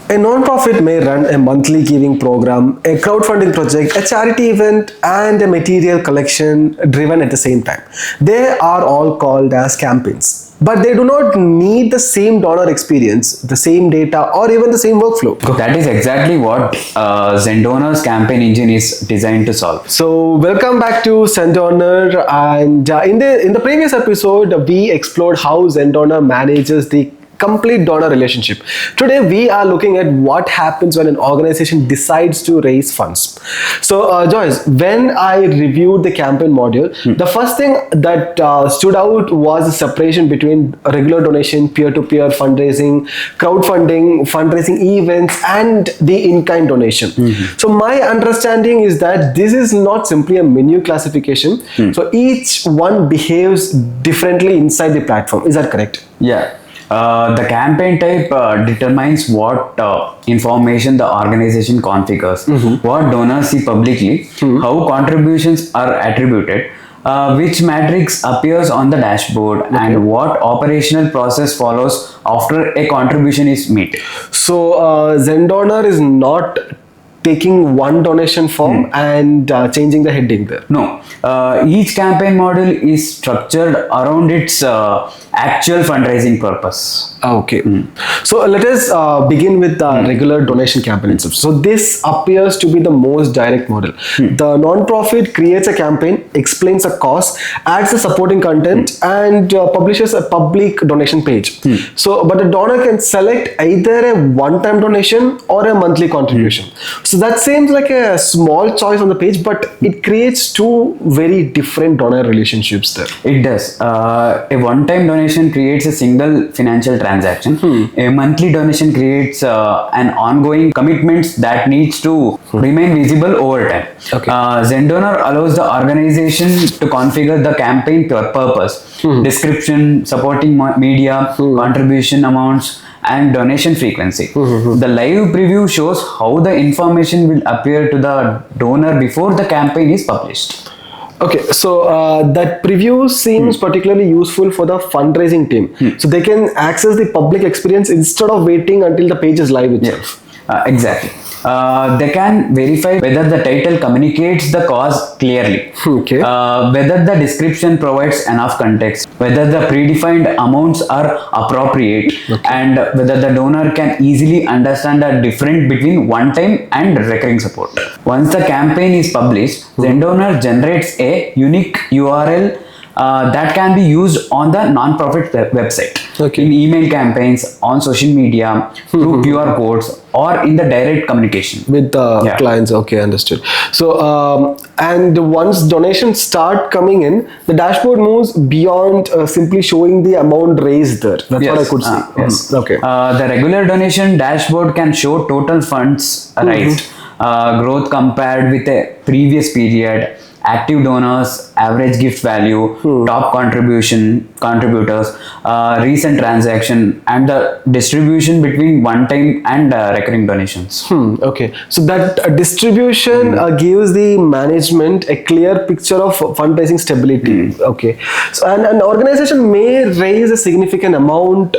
A non-profit may run a monthly giving program, a crowdfunding project, a charity event, and a material collection driven at the same time. They are all called as campaigns, but they do not need the same donor experience, the same data, or even the same workflow. That is exactly what ZenDonor's campaign engine is designed to solve. So welcome back to ZenDonor, and in the previous episode we explored how ZenDonor manages the complete donor relationship. Today we are looking at what happens when an organization decides to raise funds. So Joyce, when I reviewed the campaign module, the first thing that stood out was the separation between regular donation, peer-to-peer fundraising, crowdfunding, fundraising events, and the in-kind donation. So my understanding is that this is not simply a menu classification. So each one behaves differently inside the platform. Is that correct? Yeah. The campaign type determines what information the organization configures, what donors see publicly, how contributions are attributed, which matrix appears on the dashboard, and what operational process follows after a contribution is made. So ZenDonor is not taking one donation form and changing the heading there. No, each campaign model is structured around its actual fundraising purpose. Okay. So let us begin with the regular donation campaign itself. So this appears to be the most direct model. The non-profit creates a campaign, explains a cause, adds the supporting content, and publishes a public donation page. But the donor can select either a one-time donation or a monthly contribution. So that seems like a small choice on the page, but it creates two very different donor relationships there. It does. A one-time donation creates a single financial transaction. A monthly donation creates an ongoing commitment that needs to remain visible over time. Okay. ZenDonor allows the organization to configure the campaign purpose, description, supporting media, contribution amounts, and donation frequency. The live preview shows how the information will appear to the donor before the campaign is published. Okay, so that preview seems particularly useful for the fundraising team. So they can access the public experience instead of waiting until the page is live itself. Exactly. They can verify whether the title communicates the cause clearly, whether the description provides enough context, whether the predefined amounts are appropriate, and whether the donor can easily understand the difference between one-time and recurring support. Once the campaign is published, ZenDonor generates a unique URL that can be used on the non-profit website, in email campaigns, on social media, through QR codes, or in the direct communication with the clients. Okay, understood. So and once donations start coming in, the dashboard moves beyond simply showing the amount raised there. That's what I could see. Yes. Okay. The regular donation dashboard can show total funds raised, growth compared with a previous period, active donors, average gift value, top contributors, recent transaction, and the distribution between one-time and recurring donations. Okay, so that distribution gives the management a clear picture of fundraising stability. Okay, so an organization may raise a significant amount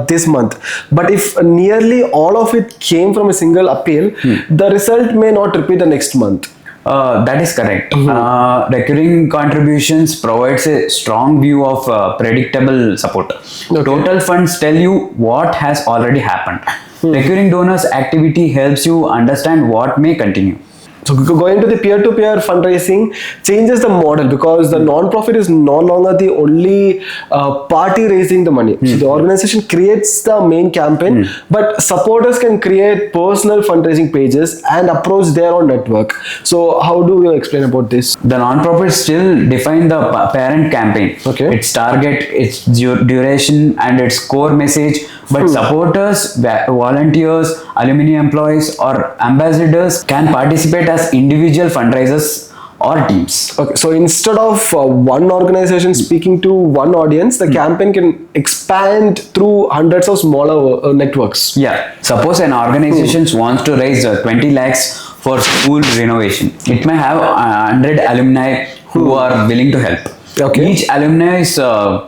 this month, but if nearly all of it came from a single appeal, the result may not repeat the next month. That is correct. Recurring contributions provides a strong view of predictable support. Total funds tell you what has already happened. Recurring donors activity helps you understand what may continue. So going to the peer-to-peer fundraising changes the model because the non-profit is no longer the only party raising the money. So the organization creates the main campaign, but supporters can create personal fundraising pages and approach their own network. So how do you explain about this? The non-profit still define the parent campaign, its target, its duration, and its core message. But supporters, volunteers, alumni employees, or ambassadors can participate as individual fundraisers or teams. Okay, so instead of one organization speaking to one audience, the campaign can expand through hundreds of smaller networks. Yeah, suppose an organization wants to raise 20 lakhs for school renovation. It may have 100 alumni who are willing to help. Each alumni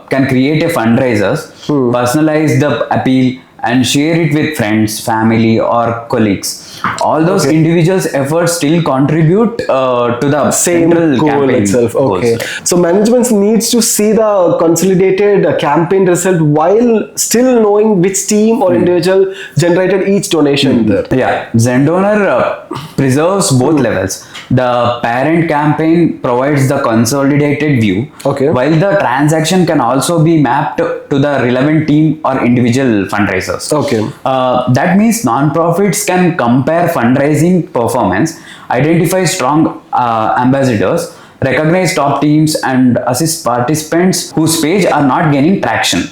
can create a fundraiser, personalize the appeal, and share it with friends, family, or colleagues. All those individuals' efforts still contribute to the Same central goal campaign itself. Okay. goals. So management needs to see the consolidated campaign result while still knowing which team or individual generated each donation there. Yeah, ZenDonor preserves both levels. The parent campaign provides the consolidated view, Okay. while the transaction can also be mapped to the relevant team or individual fundraisers. Okay. That means non-profits can compare fundraising performance, identify strong ambassadors, recognize top teams, and assist participants whose page are not gaining traction.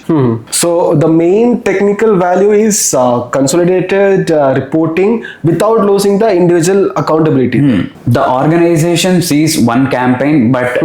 So the main technical value is consolidated reporting without losing the individual accountability. The organization sees one campaign, but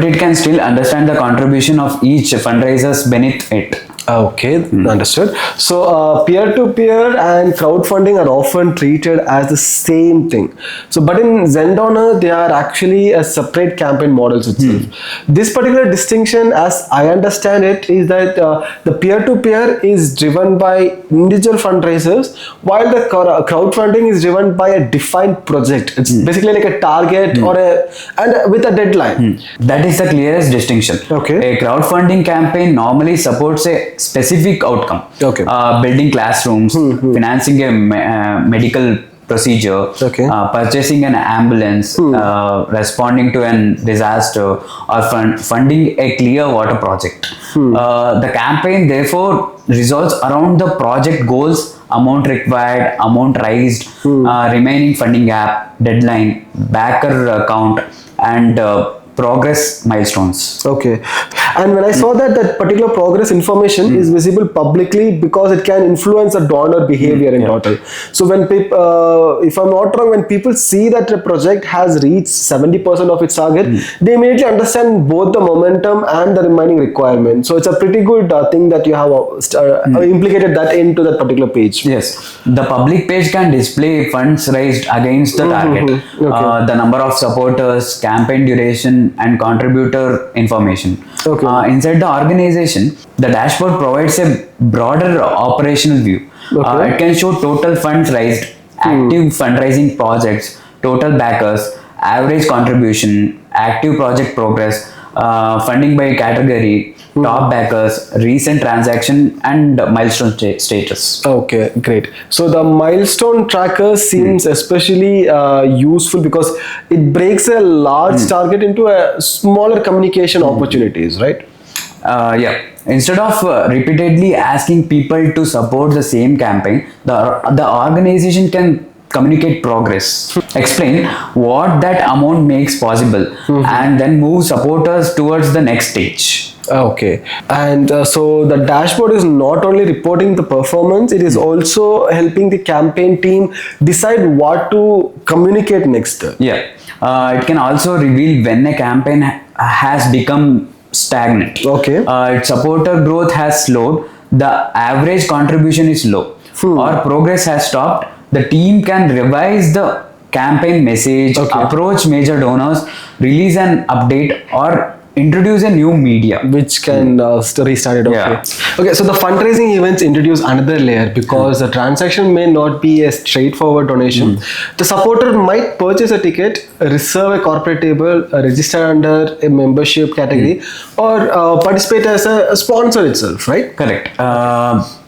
it can still understand the contribution of each fundraisers beneath it. Okay, understood. So peer-to-peer and crowdfunding are often treated as the same thing. So, but in ZenDonor, they are actually a separate campaign models itself. This particular distinction, as I understand it, is that the peer-to-peer is driven by individual fundraisers, while the crowdfunding is driven by a defined project. It's basically like a target or with a deadline. That is the clearest distinction. Okay. A crowdfunding campaign normally supports a specific outcome. Okay. Building classrooms, financing a medical procedure, Okay. purchasing an ambulance, responding to an disaster, or funding a clear water project. The campaign therefore resolves around the project goals, amount required, amount raised, remaining funding gap, deadline, backer count, and progress milestones. Okay. And when I saw that particular progress information is visible publicly because it can influence the donor behavior in total. So when people, if I'm not wrong, when people see that a project has reached 70% of its target, they immediately understand both the momentum and the remaining requirement. So it's a pretty good thing that you have implicated that into that particular page. Yes, the public page can display funds raised against the target, the number of supporters, campaign duration, and contributor information. Okay. Inside the organization, the dashboard provides a broader operational view. Okay. It can show total funds raised, active fundraising projects, total backers, average contribution, active project progress, funding by category, top backers, recent transaction, and milestone status. Okay, great. So the milestone tracker seems especially useful because it breaks a large target into a smaller communication opportunities, right? Yeah. Instead of repeatedly asking people to support the same campaign, the organization can communicate progress, explain what that amount makes possible, and then move supporters towards the next stage. Okay. And so the dashboard is not only reporting the performance, it is also helping the campaign team decide what to communicate next. Yeah. It can also reveal when a campaign has become stagnant. Okay. Its supporter growth has slowed, the average contribution is low, or progress has stopped. The team can revise the campaign message, approach major donors, release an update, or introduce a new media which can restart it. Okay. Yeah. Okay, so the fundraising events introduce another layer because the transaction may not be a straightforward donation. The supporter might purchase a ticket, reserve a corporate table, register under a membership category, or participate as a sponsor itself, right? Correct.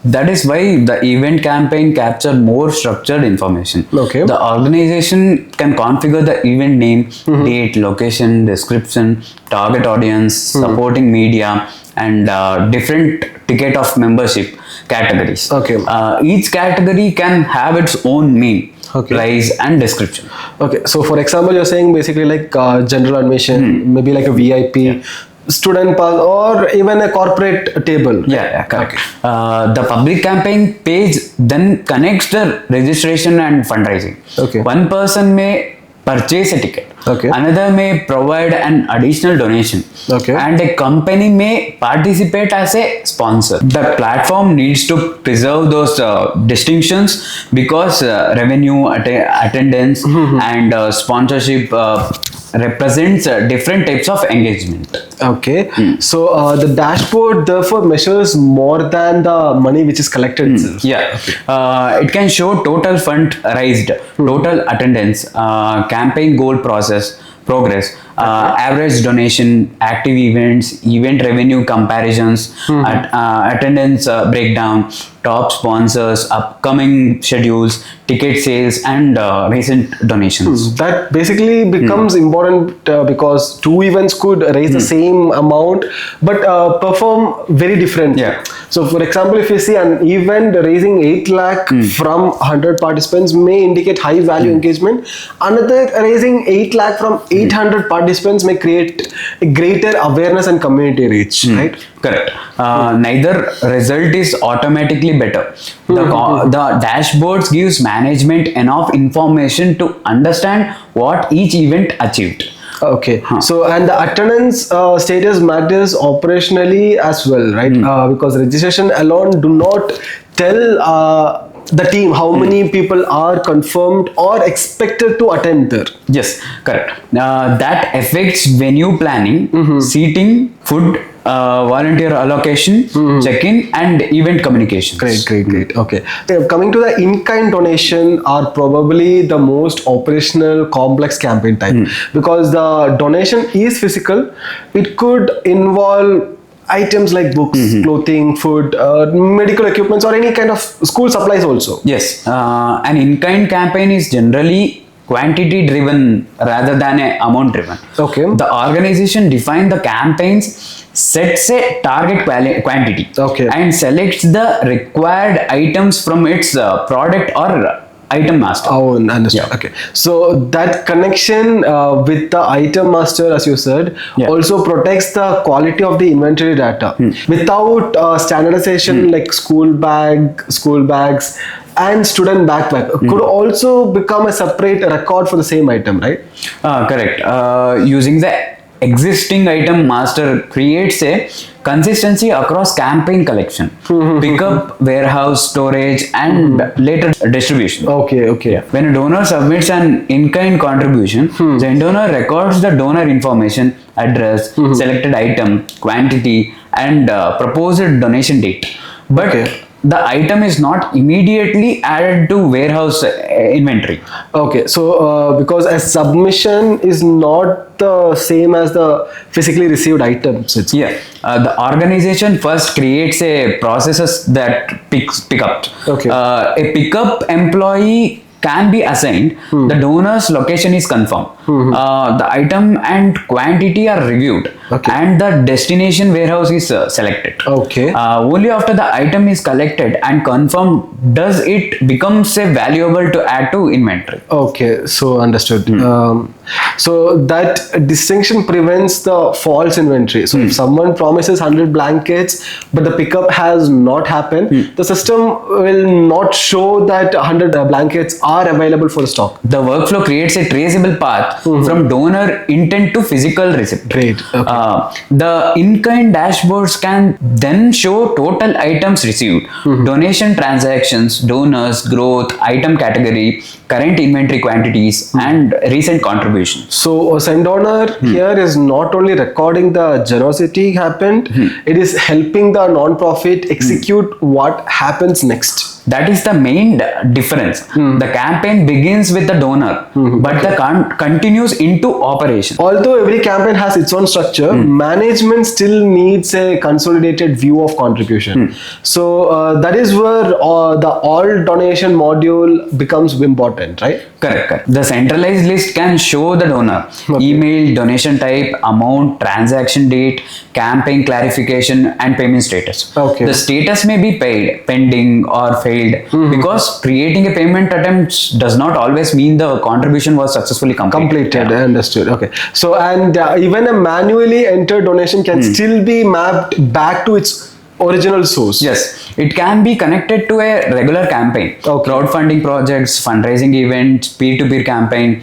That is why the event campaign capture more structured information. Okay. The organization can configure the event name, date, location, description, target audience, supporting media, and different ticket of membership categories. Okay. Each category can have its own name, price, and description. Okay, so for example, you're saying basically like general admission, maybe like a VIP, student pass, or even a corporate table. Yeah, correct. The public campaign page then connects the registration and fundraising. Okay. One person may purchase a ticket, Okay. Another may provide an additional donation. Okay. And a company may participate as a sponsor. The platform needs to preserve those distinctions because revenue, attendance, and sponsorship represents different types of engagement. Okay. So the dashboard therefore measures more than the money which is collected itself. Yeah. It can show total fund raised, total attendance, campaign goal progress, average donation, active events, event revenue comparisons, attendance breakdown, top sponsors, upcoming schedules, ticket sales, and recent donations. That basically becomes important because two events could raise the same amount but perform very differently. Yeah. So for example, if you see an event raising 8 lakh from 100 participants may indicate high value engagement. Another raising 8 lakh from 800 participants may create a greater awareness and community reach, right? Correct. Neither result is automatically better. The dashboards gives management enough information to understand what each event achieved. Okay. So and the attendance status matters operationally as well, right? Because registration alone do not tell the team how many people are confirmed or expected to attend there. Yes, correct. That affects venue planning, seating, food, volunteer allocation, check-in, and event communication. Great. Okay. Coming to the in-kind donation are probably the most operational complex campaign type because the donation is physical. It could involve items like books, clothing, food, medical equipments, or any kind of school supplies also. Yes, an in-kind campaign is generally quantity driven rather than a amount driven. Okay. The organization defines the campaigns, sets a target quantity, Okay. and selects the required items from its product or item master. Oh, understood. Yeah. Okay. So that connection with the item master, as you said, also protects the quality of the inventory data. Without standardization like school bags, and student backpack could also become a separate record for the same item, right? Correct. Using the existing item master creates a consistency across campaign collection, pickup, warehouse, storage, and later distribution. Okay. When a donor submits an in-kind contribution, ZenDonor records the donor information, address, selected item, quantity, and proposed donation date. But the item is not immediately added to warehouse inventory. Okay, so because a submission is not the same as the physically received items. The organization first creates a processes that pick up. Okay. A pickup employee can be assigned. The donor's location is confirmed. The item and quantity are reviewed, and the destination warehouse is selected. Okay. Only after the item is collected and confirmed does it becomes a valuable to add to inventory. Okay, so understood. So that distinction prevents the false inventory. So if someone promises 100 blankets, but the pickup has not happened, the system will not show that 100 blankets are available for stock. The workflow creates a traceable path from donor intent to physical receipt. Great. Okay. The in-kind dashboards can then show total items received, donation transactions, donors, growth, item category, current inventory quantities, and recent contributions. So ZenDonor here is not only recording the generosity happened, it is helping the non-profit execute what happens next. That is the main difference. The campaign begins with the donor, but the continues into operation. Although every campaign has its own structure, management still needs a consolidated view of contribution. So that is where the all donation module becomes important, right? Correct. The centralized list can show the donor, email, donation type, amount, transaction date, campaign clarification, and payment status. Okay. The status may be paid, pending, or failed because creating a payment attempt does not always mean the contribution was successfully completed. Understood. Okay. So and even a manually entered donation can still be mapped back to its original source. Yes, it can be connected to a regular campaign, Okay. crowdfunding projects, fundraising events, peer-to-peer campaign,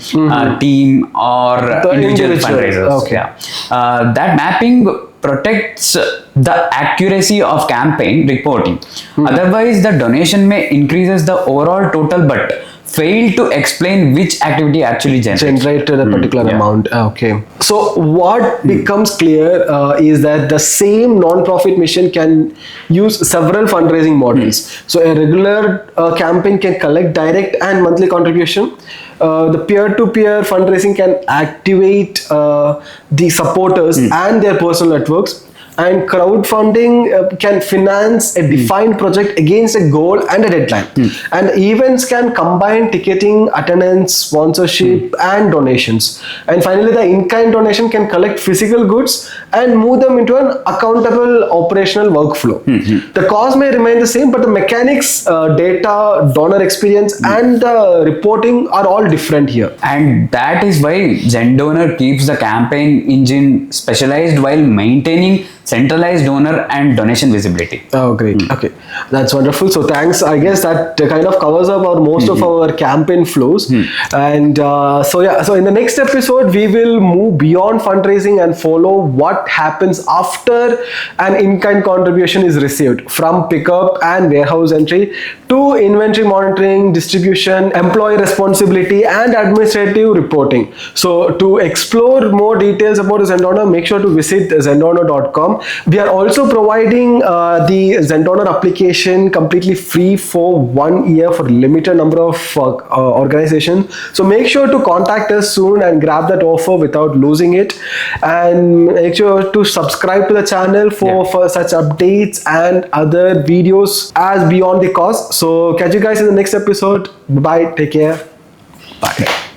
team, or The individual individual, fundraisers. okay. Yeah, that mapping protects the accuracy of campaign reporting. Otherwise, the donation may increases the overall total, but fail to explain which activity actually Generated a particular yeah. amount. Okay. So what becomes clear is that the same non-profit mission can use several fundraising models. So a regular campaign can collect direct and monthly contribution. The peer-to-peer fundraising can activate the supporters and their personal networks. And crowdfunding can finance a defined project against a goal and a deadline. And events can combine ticketing, attendance, sponsorship, and donations. And finally, the in-kind donation can collect physical goods and move them into an accountable operational workflow. The cost may remain the same, but the mechanics, data, donor experience, and reporting are all different here. And that is why ZenDonor keeps the campaign engine specialized while maintaining centralized donor and donation visibility. Oh, great. Okay, that's wonderful. So thanks. I guess that kind of covers up our most of our campaign flows. And so in the next episode, we will move beyond fundraising and follow what happens after an in-kind contribution is received, from pickup and warehouse entry to inventory monitoring, distribution, employee responsibility, and administrative reporting. So to explore more details about ZenDonor, make sure to visit ZenDonor.com. We are also providing the ZenDonor application completely free for 1 year for limited number of organizations. So make sure to contact us soon and grab that offer without losing it. And make sure to subscribe to the channel for such updates and other videos as Beyond the Cause. So catch you guys in the next episode. Bye. Take care. Bye.